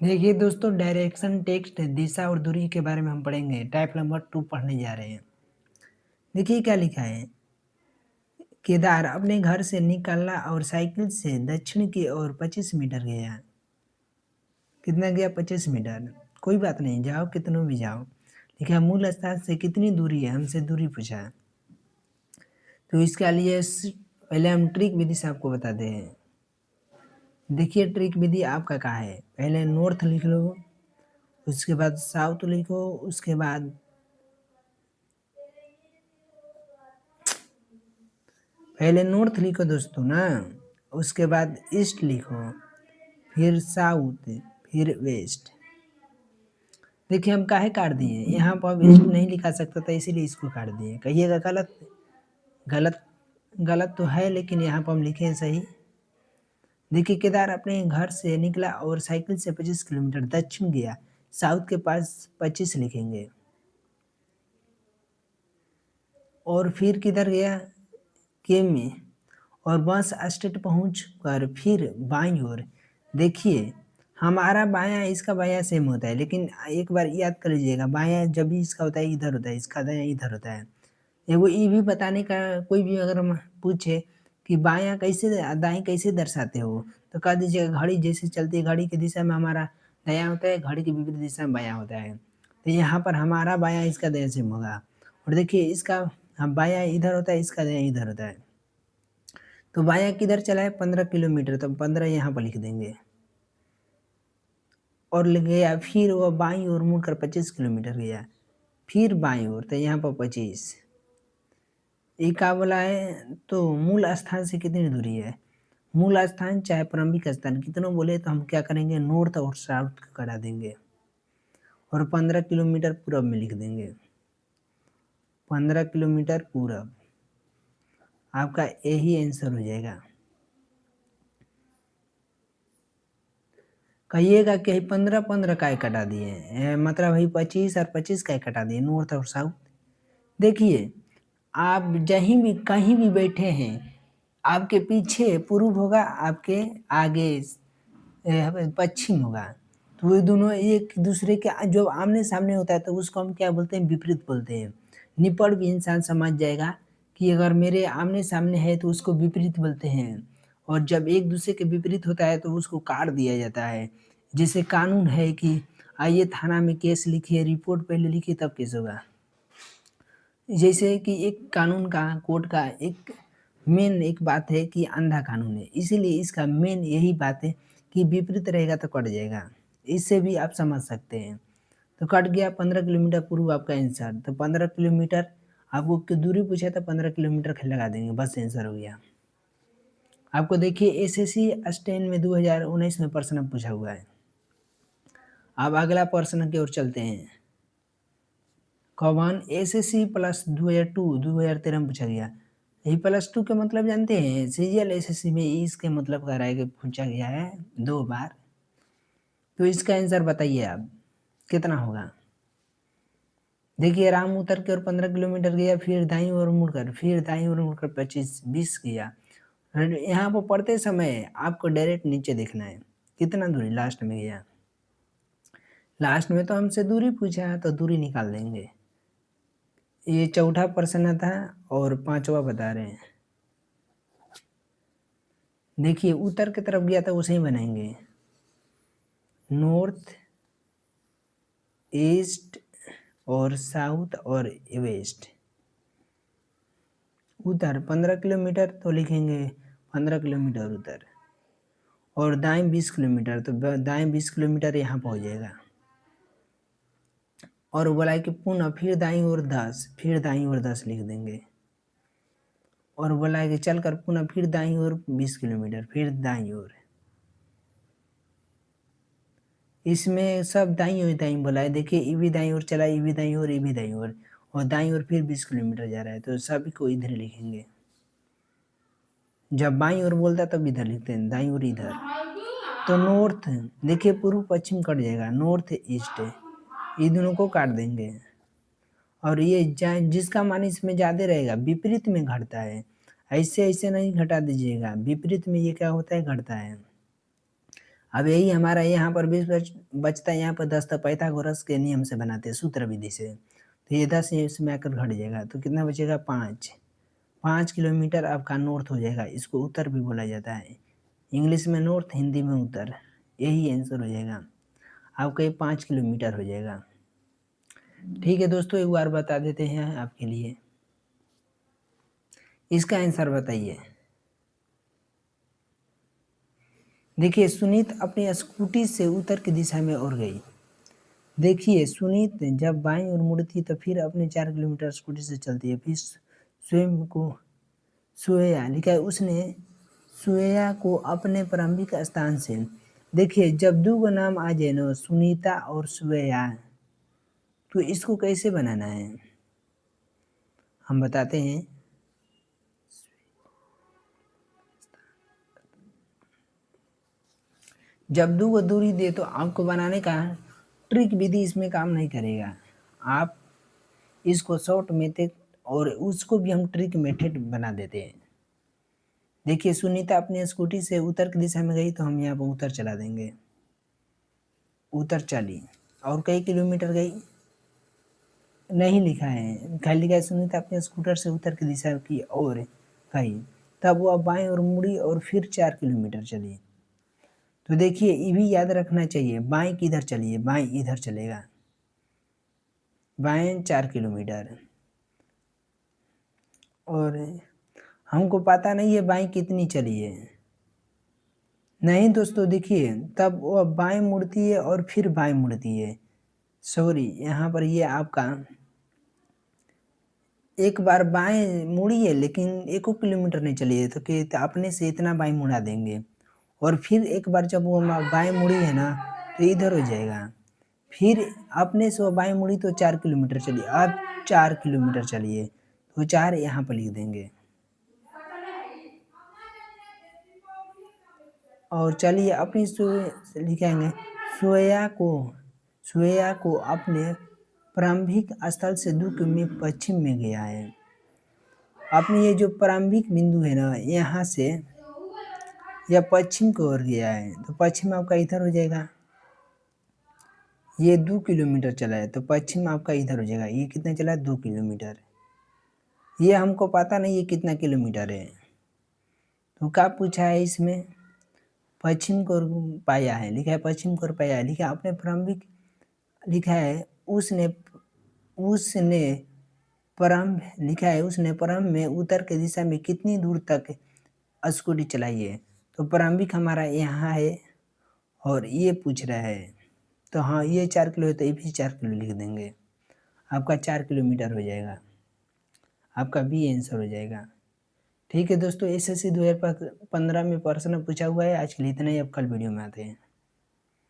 देखिए दोस्तों, direction text दिशा और दूरी के बारे में हम पढ़ेंगे। टाइप नंबर 2 पढ़ने जा रहे हैं। देखिए क्या लिखा है। केदार अपने घर से निकला और साइकिल से दक्षिण की ओर 25 मीटर गया। कितना गया? 25 मीटर। कोई बात नहीं, जाओ कितनों भी जाओ। लिखा मूल स्थान से कितनी दूरी है, हमसे दूरी पूछा। तो इसके लिए पहले हम ट्रिक विधि से आपको बताते हैं। देखिए ट्रिक विधि आपका क्या है। पहले नॉर्थ लिख लो, उसके बाद साउथ लिखो, उसके बाद पहले नॉर्थ लिखो दोस्तों ना, उसके बाद ईस्ट लिखो, फिर साउथ, फिर वेस्ट। देखिए हम काहे काट दिए, यहाँ पर अब ईस्ट नहीं लिखा सकता था इसीलिए इसको काट दिए। कहिएगा गलत? गलत गलत तो है, लेकिन यहाँ पर हम लिखे हैं सही। देखिए केदार अपने घर से निकला और साइकिल से 25 किलोमीटर दक्षिण गया। साउथ के पास 25 लिखेंगे। और फिर किधर गया? के में। और बस स्टेट पहुँच कर फिर बाईं ओर। देखिए हमारा बायां इसका बायां सेम होता है, लेकिन एक बार याद कर लीजिएगा, बायां जब भी इसका होता है इधर होता है, इसका दायां इधर होता है। एगो ये भी बताने का, कोई भी अगर हम पूछे कि बायां कैसे दाएं कैसे दर्शाते हो, तो कह दीजिएगा घड़ी जैसे चलती है, घड़ी की दिशा में हमारा दायां होता है, घड़ी की विपरीत दिशा में बायां होता है। तो यहाँ पर हमारा बायां इसका दायां सेम होगा। और देखिए इसका बायां इधर होता है, इसका दायां इधर होता है। तो बायां किधर चला है? 15 किलोमीटर, तो 15 यहाँ पर लिख देंगे। और गया फिर वो बाईं ओर मुड़कर 25 किलोमीटर गया, फिर बाईं ओर, तो यहाँ पर 25। ये क्या बोला है? तो मूल स्थान से कितनी दूरी है? मूल स्थान चाहे प्रारंभिक स्थान कितनों बोले तो हम क्या करेंगे, नॉर्थ और साउथ करा देंगे और 15 किलोमीटर पूरब में लिख देंगे। 15 किलोमीटर पूरब, आपका यही आंसर हो जाएगा। कहिएगा कि 15 काय कटा दिए, मतलब वही 25 और 25 काय कटा दिए, नॉर्थ और साउथ। देखिए आप जहीं भी कहीं भी बैठे हैं, आपके पीछे पूर्व होगा, आपके आगे पश्चिम होगा। तो ये दोनों एक दूसरे के जो आमने सामने होता है तो उसको हम क्या बोलते हैं? विपरीत बोलते हैं। निपट भी इंसान समझ जाएगा कि अगर मेरे आमने सामने है तो उसको विपरीत बोलते हैं, और जब एक दूसरे के विपरीत होता है तो उसको काट दिया जाता है। जैसे कानून है कि आइए थाना में केस लिखिए, रिपोर्ट पहले लिखिए तब केस होगा। जैसे कि एक कानून का, कोर्ट का एक मेन एक बात है कि अंधा कानून है, इसीलिए इसका मेन यही बात है कि विपरीत रहेगा तो कट जाएगा। इससे भी आप समझ सकते हैं। तो कट गया 15 किलोमीटर पूर्व आपका आंसर। तो 15 किलोमीटर आपको की दूरी पूछा था, 15 किलोमीटर लगा देंगे, बस आंसर हो गया। आपको देखिए एसएससी स्टैंड में 2019 में प्रश्न पूछा हुआ है। अब अगला प्रश्न की ओर चलते हैं। कौन? एसएससी प्लस 2013 में पूछा गया। यही +2 के मतलब जानते हैं? सीजीएल एसएससी में इसके मतलब का है कि पूछा गया है 2 बार। तो इसका आंसर बताइए आप कितना होगा। देखिए राम उतर के और 15 किलोमीटर गया, फिर दाईं ओर मुड़कर, फिर दाईं ओर मुड़कर 25-20 गया। यहाँ पर पढ़ते समय आपको डायरेक्ट नीचे देखना है कितना दूरी लास्ट में गया। लास्ट में तो हमसे दूरी पूछा है तो दूरी निकाल देंगे। ये चौथा प्रश्न था और 5वां बता रहे हैं। देखिए उत्तर की तरफ गया था उसे ही बनाएंगे। नॉर्थ, ईस्ट और साउथ और वेस्ट। उत्तर 15 किलोमीटर तो लिखेंगे 15 किलोमीटर उत्तर, और दाएं 20 किलोमीटर, तो दाएं 20 किलोमीटर यहाँ पर हो जाएगा। और बोला है कि पुनः फिर दाईं ओर 10, फिर दाईं ओर 10 लिख देंगे। और बोला है कि चलकर पुनः फिर दाईं ओर 20 किलोमीटर, फिर दाईं ओर। इसमें सब दाईं ओर दाईं बोला है। देखिए ये भी दाईं ओर चला, ये भी दाईं ओर, ये भी दाईं ओर, और दाईं ओर फिर 20 किलोमीटर जा रहा है, तो सभी को इधर लिखेंगे। जब बाईं ओर बोलता है तब इधर लिखते हैं, दाईं ओर इधर। तो नॉर्थ, देखिए पूर्व पश्चिम कट जाएगा, नॉर्थ ईस्ट, ये दोनों को काट देंगे। और ये जिसका मान इसमें ज़्यादा रहेगा विपरीत में घटता है, ऐसे ऐसे नहीं घटा दीजिएगा, विपरीत में ये क्या होता है? घटता है। अब यही हमारा यहाँ पर 20 बचता है, यहाँ पर 10 था, पाइथागोरस के नियम से बनाते हैं, सूत्र विधि से। तो ये 10 इसमें आकर घट जाएगा, तो कितना बचेगा 5। 5 किलोमीटर आपका नॉर्थ हो जाएगा, इसको उत्तर भी बोला जाता है। इंग्लिश में नॉर्थ, हिंदी में उत्तर, यही आंसर हो जाएगा आपका, ये 5 किलोमीटर हो जाएगा। ठीक है दोस्तों, एक बार बता देते हैं आपके लिए, इसका आंसर बताइए। देखिए, सुनीत अपनी स्कूटी से उत्तर की दिशा में उड़ गई। देखिए, सुनीत जब बाईं ओर मुड़ती तो फिर अपने 4 किलोमीटर स्कूटी से चलती है, फिर स्वयं को सोया लिखा है, उसने सोया को अपने प्रारंभिक स्थान से। देखिए, जब दो का नाम आ जाए ना, सुनीता और सोया, तो इसको कैसे बनाना है हम बताते हैं। जब दो को दूरी दे तो आपको बनाने का ट्रिक विधि इसमें काम नहीं करेगा, आप इसको शॉर्ट मेथड और उसको भी हम ट्रिक मेथड बना देते हैं। देखिए, सुनीता अपनी स्कूटी से उत्तर की दिशा में गई, तो हम यहाँ पर उत्तर चला देंगे, उत्तर चली। और कई किलोमीटर गई नहीं लिखा है, खाली लिखा है सुनीता अपने स्कूटर से उत्तर की दिशा की ओर गई, तब वह बाएं ओर मुड़ी और फिर 4 किलोमीटर चली। तो देखिए, ये भी याद रखना चाहिए, बाएं किधर चलिए, बाएं इधर चलेगा, बाएं 4 किलोमीटर। और हमको पता नहीं है बाएं कितनी चली है, नहीं दोस्तों, देखिए तब वह बाएं मुड़ती है और फिर बाएं मुड़ती है। सॉरी, यहाँ पर ये आपका एक बार बाएं मुड़ी है, लेकिन 1 किलोमीटर नहीं चली है, तो कि अपने से इतना बाएं मुड़ा देंगे। और फिर एक बार जब वो बाएं मुड़ी है ना, तो इधर हो जाएगा, फिर अपने से वो बाएं मुड़ी तो 4 किलोमीटर चली, अब 4 किलोमीटर चलिए, तो 4 यहाँ पर लिख देंगे। और चलिए अपनी लिखेंगे, सोया को अपने प्रारंभिक स्थल से 2 किमी पश्चिम में गया है। अपनी ये जो प्रारंभिक बिंदु है ना, यहाँ से यह पश्चिम की ओर गया है, तो पश्चिम आपका इधर हो जाएगा। ये 2 किलोमीटर चला है, तो पश्चिम आपका इधर हो जाएगा। ये कितना चला है, 2 किलोमीटर। ये हमको पता नहीं है कितना किलोमीटर है, तो क्या पूछा है इसमें, पश्चिम को पाया है, लिखा है पश्चिम को पाया है, लिखा है अपने प्रारंभिक, लिखा है उसने प्रारंभ, लिखा है उसने प्रारंभ में उत्तर की दिशा में कितनी दूर तक स्कूटी चलाई है। तो प्रारंभिक हमारा यहाँ है और ये पूछ रहा है, तो हाँ ये 4 किलो है, तो ये भी 4 किलो लिख देंगे, आपका 4 किलोमीटर हो जाएगा, आपका बी आंसर हो जाएगा। ठीक है दोस्तों, एसएससी 2015 में प्रश्न पूछा हुआ है। आज के लिए इतना ही, अब कल वीडियो में आते हैं।